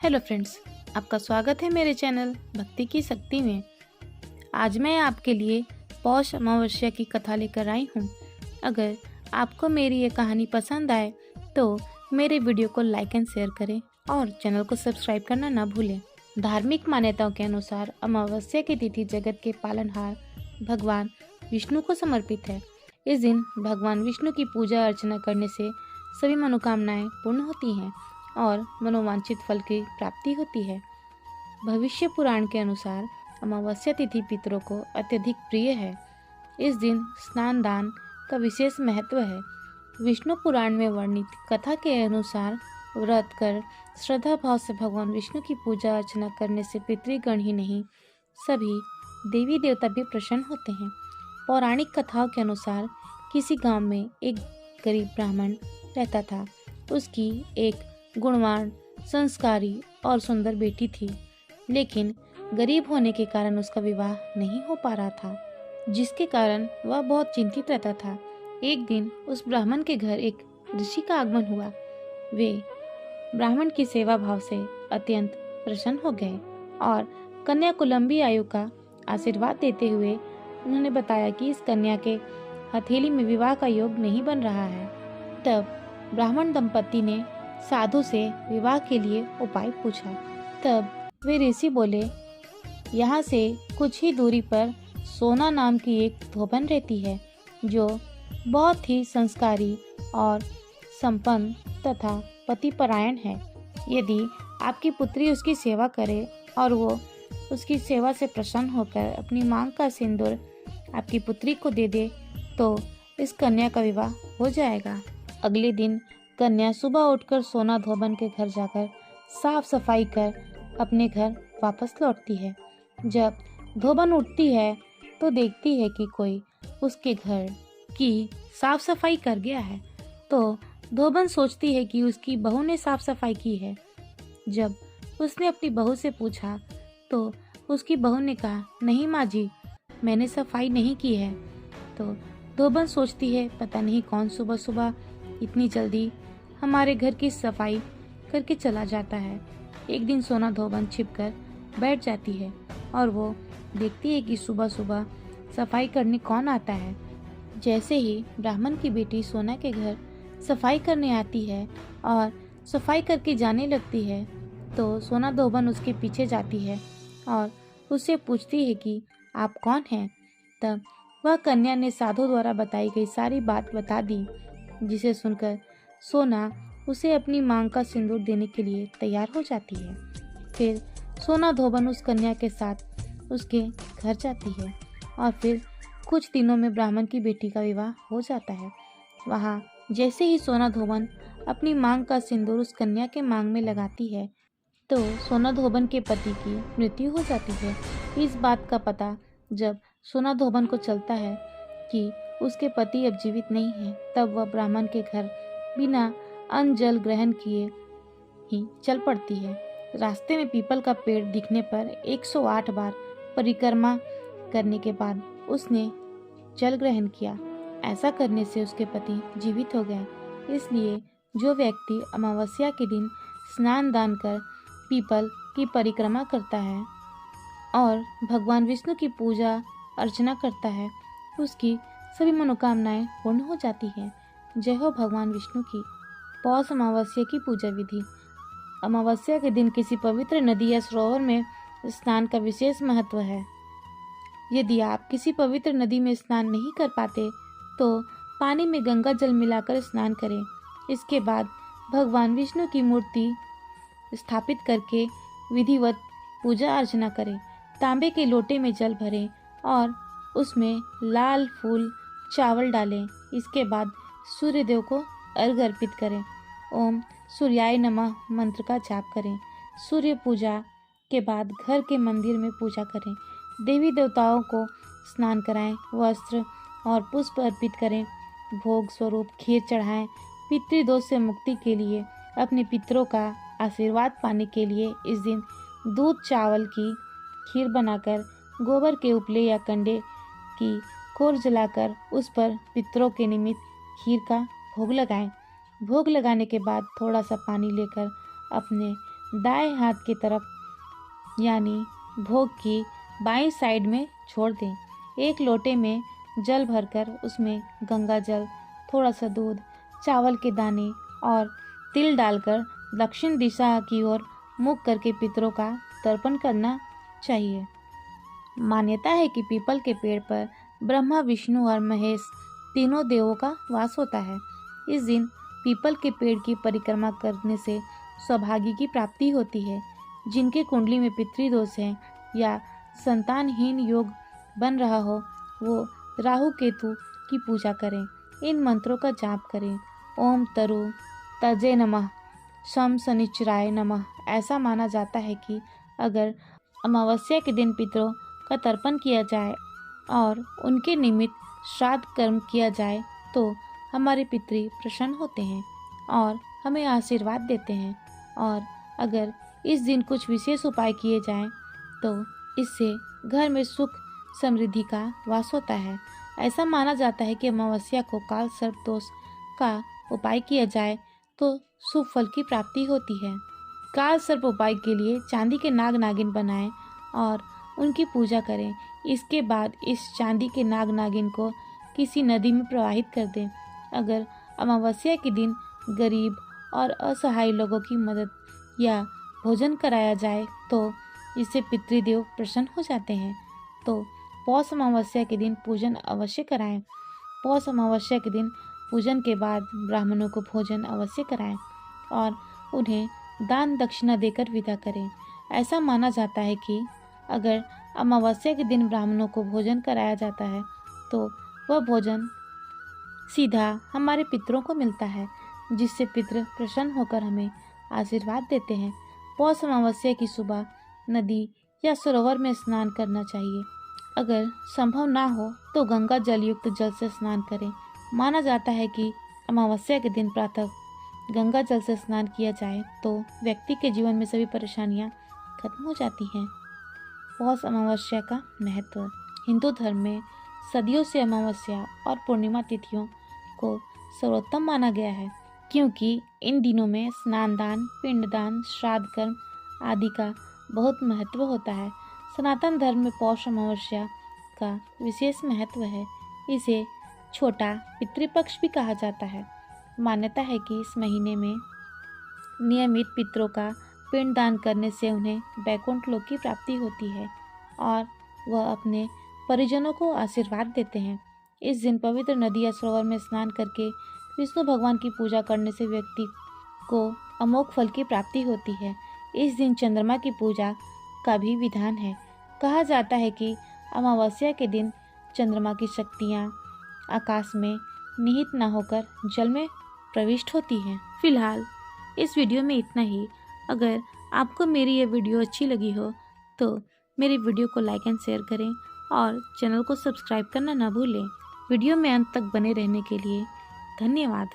Hello friends, आपका स्वागत है मेरे चैनल भक्ति की शक्ति में। आज मैं आपके लिए पौष अमावस्या की कथा लेकर आई हूँ। अगर आपको मेरी ये कहानी पसंद आए तो मेरे वीडियो को लाइक एंड शेयर करें और चैनल को सब्सक्राइब करना ना भूलें। धार्मिक मान्यताओं के अनुसार अमावस्या की तिथि जगत के पालनहार भगवान विष्णु को समर्पित है। इस दिन भगवान विष्णु की पूजा अर्चना करने से सभी मनोकामनाएं पूर्ण होती हैं और मनोवांछित फल की प्राप्ति होती है। भविष्य पुराण के अनुसार अमावस्या तिथि पितरों को अत्यधिक प्रिय है। इस दिन स्नान दान का विशेष महत्व है। विष्णु पुराण में वर्णित कथा के अनुसार व्रत कर श्रद्धा भाव से भगवान विष्णु की पूजा अर्चना करने से पितृगण ही नहीं, सभी देवी देवता भी प्रसन्न होते हैं। पौराणिक कथाओं के अनुसार किसी गांव में एक गरीब ब्राह्मण रहता था। उसकी एक गुणवान, संस्कारी और सुंदर बेटी थी, लेकिन गरीब होने के कारण उसका विवाह नहीं हो पा रहा था, जिसके कारण वह बहुत चिंतित रहता था। एक दिन उस ब्राह्मण के घर एक ऋषि का आगमन हुआ। वे ब्राह्मण की सेवा भाव से अत्यंत प्रसन्न हो गए और कन्या को लंबी आयु का आशीर्वाद देते हुए उन्होंने बताया कि इस कन्या के हथेली में विवाह का योग नहीं बन रहा है। तब ब्राह्मण दंपति ने साधु से विवाह के लिए उपाय पूछा। तब वे ऋषि बोले, यहाँ से कुछ ही दूरी पर सोना नाम की एक धोबन रहती है, जो बहुत ही संस्कारी और संपन्न तथा पतिपरायण है। यदि आपकी पुत्री उसकी सेवा करे और वो उसकी सेवा से प्रसन्न होकर अपनी मांग का सिंदूर आपकी पुत्री को दे दे तो इस कन्या का विवाह हो जाएगा। अगले दिन कन्या सुबह उठकर सोना धोबन के घर जाकर साफ सफाई कर अपने घर वापस लौटती है। जब धोबन उठती है तो देखती है कि कोई उसके घर की साफ सफाई कर गया है। तो धोबन सोचती है कि उसकी बहू ने साफ सफाई की है। जब उसने अपनी बहू से पूछा तो उसकी बहू ने कहा, नहीं माँ जी, मैंने सफाई नहीं की है। तो धोबन सोचती है, पता नहीं कौन सुबह सुबह इतनी जल्दी हमारे घर की सफाई करके चला जाता है। एक दिन सोना धोबन छिपकर बैठ जाती है और वो देखती है कि सुबह सुबह सफाई करने कौन आता है। जैसे ही ब्राह्मण की बेटी सोना के घर सफाई करने आती है और सफाई करके जाने लगती है तो सोना धोबन उसके पीछे जाती है और उससे पूछती है कि आप कौन हैं। तब वह कन्या ने साधु द्वारा बताई गई सारी बात बता दी, जिसे सुनकर सोना उसे अपनी मांग का सिंदूर देने के लिए तैयार हो जाती है। फिर सोना धोबन उस कन्या के साथ उसके घर जाती है और फिर कुछ दिनों में ब्राह्मण की बेटी का विवाह हो जाता है। वहाँ जैसे ही सोना धोबन अपनी मांग का सिंदूर उस कन्या के मांग में लगाती है तो सोना धोबन के पति की मृत्यु हो जाती है। इस बात का पता जब सोना धोबन को चलता है कि उसके पति अब जीवित नहीं है, तब वह ब्राह्मण के घर बिना अन्न जल ग्रहण किए ही चल पड़ती है। रास्ते में पीपल का पेड़ दिखने पर 108 बार परिक्रमा करने के बाद उसने जल ग्रहण किया। ऐसा करने से उसके पति जीवित हो गए। इसलिए जो व्यक्ति अमावस्या के दिन स्नान दान कर पीपल की परिक्रमा करता है और भगवान विष्णु की पूजा अर्चना करता है, उसकी सभी मनोकामनाएं पूर्ण हो जाती हैं। जय हो भगवान विष्णु की। पौष अमावस्या की पूजा विधि। अमावस्या के दिन किसी पवित्र नदी या सरोवर में स्नान का विशेष महत्व है। यदि आप किसी पवित्र नदी में स्नान नहीं कर पाते तो पानी में गंगा जल मिलाकर स्नान करें। इसके बाद भगवान विष्णु की मूर्ति स्थापित करके विधिवत पूजा अर्चना करें। तांबे के लोटे में जल भरें और उसमें लाल फूल चावल डालें। इसके बाद सूर्य देव को अर्घ अर्पित करें। ओम सूर्याय नमः मंत्र का जाप करें। सूर्य पूजा के बाद घर के मंदिर में पूजा करें। देवी देवताओं को स्नान कराएं, वस्त्र और पुष्प अर्पित करें। भोग स्वरूप खीर चढ़ाएं। पितृदोष से मुक्ति के लिए अपने पितरों का आशीर्वाद पाने के लिए इस दिन दूध चावल की खीर बनाकर गोबर के उपले या कंडे की कोर जलाकर उस पर पितरों के निमित्त खीर का भोग लगाएं। भोग लगाने के बाद थोड़ा सा पानी लेकर अपने दाएं हाथ की तरफ यानी भोग की बाईं साइड में छोड़ दें। एक लोटे में जल भरकर उसमें गंगा जल, थोड़ा सा दूध, चावल के दाने और तिल डालकर दक्षिण दिशा की ओर मुख करके पितरों का तर्पण करना चाहिए। मान्यता है कि पीपल के पेड़ पर ब्रह्मा, विष्णु और महेश तीनों देवों का वास होता है। इस दिन पीपल के पेड़ की परिक्रमा करने से सौभाग्य की प्राप्ति होती है। जिनके कुंडली में पितृदोष है या संतानहीन योग बन रहा हो, वो राहु केतु की पूजा करें। इन मंत्रों का जाप करें। ओम तरु तजे नमः, शम शनिचराय नमः। ऐसा माना जाता है कि अगर अमावस्या के दिन पितरों का तर्पण किया जाए और उनके निमित्त श्राद्ध कर्म किया जाए तो हमारे पितृ प्रसन्न होते हैं और हमें आशीर्वाद देते हैं। और अगर इस दिन कुछ विशेष उपाय किए जाएं तो इससे घर में सुख समृद्धि का वास होता है। ऐसा माना जाता है कि अमावस्या को काल सर्प दोष का उपाय किया जाए तो शुभ फल की प्राप्ति होती है। काल सर्प उपाय के लिए चांदी के नाग नागिन बनाएं और उनकी पूजा करें। इसके बाद इस चांदी के नाग नागिन को किसी नदी में प्रवाहित कर दें। अगर अमावस्या के दिन गरीब और असहाय लोगों की मदद या भोजन कराया जाए तो इससे पितृदेव प्रसन्न हो जाते हैं। तो पौष अमावस्या के दिन पूजन अवश्य कराएं। पौष अमावस्या के दिन पूजन के बाद ब्राह्मणों को भोजन अवश्य कराएं और उन्हें दान दक्षिणा देकर विदा करें। ऐसा माना जाता है कि अगर अमावस्या के दिन ब्राह्मणों को भोजन कराया जाता है तो वह भोजन सीधा हमारे पितरों को मिलता है, जिससे पितृ प्रसन्न होकर हमें आशीर्वाद देते हैं। पौष अमावस्या की सुबह नदी या सरोवर में स्नान करना चाहिए। अगर संभव ना हो तो गंगा जल युक्त जल से स्नान करें। माना जाता है कि अमावस्या के दिन प्रातः गंगा जल से स्नान किया जाए तो व्यक्ति के जीवन में सभी परेशानियां खत्म हो जाती हैं। पौष अमावस्या का महत्व। हिंदू धर्म में सदियों से अमावस्या और पूर्णिमा तिथियों को सर्वोत्तम माना गया है, क्योंकि इन दिनों में स्नान दान, पिंडदान, श्राद्ध कर्म आदि का बहुत महत्व होता है। सनातन धर्म में पौष अमावस्या का विशेष महत्व है। इसे छोटा पितृपक्ष भी कहा जाता है। मान्यता है कि इस महीने में नियमित पितरों का पिंडदान करने से उन्हें वैकुंठ लोक की प्राप्ति होती है और वह अपने परिजनों को आशीर्वाद देते हैं। इस दिन पवित्र नदी या सरोवर में स्नान करके विष्णु भगवान की पूजा करने से व्यक्ति को अमोघ फल की प्राप्ति होती है। इस दिन चंद्रमा की पूजा का भी विधान है। कहा जाता है कि अमावस्या के दिन चंद्रमा की शक्तियाँ आकाश में निहित न होकर जल में प्रविष्ट होती हैं। फिलहाल इस वीडियो में इतना ही। अगर आपको मेरी ये वीडियो अच्छी लगी हो तो मेरी वीडियो को लाइक एंड शेयर करें और चैनल को सब्सक्राइब करना ना भूलें। वीडियो में अंत तक बने रहने के लिए धन्यवाद।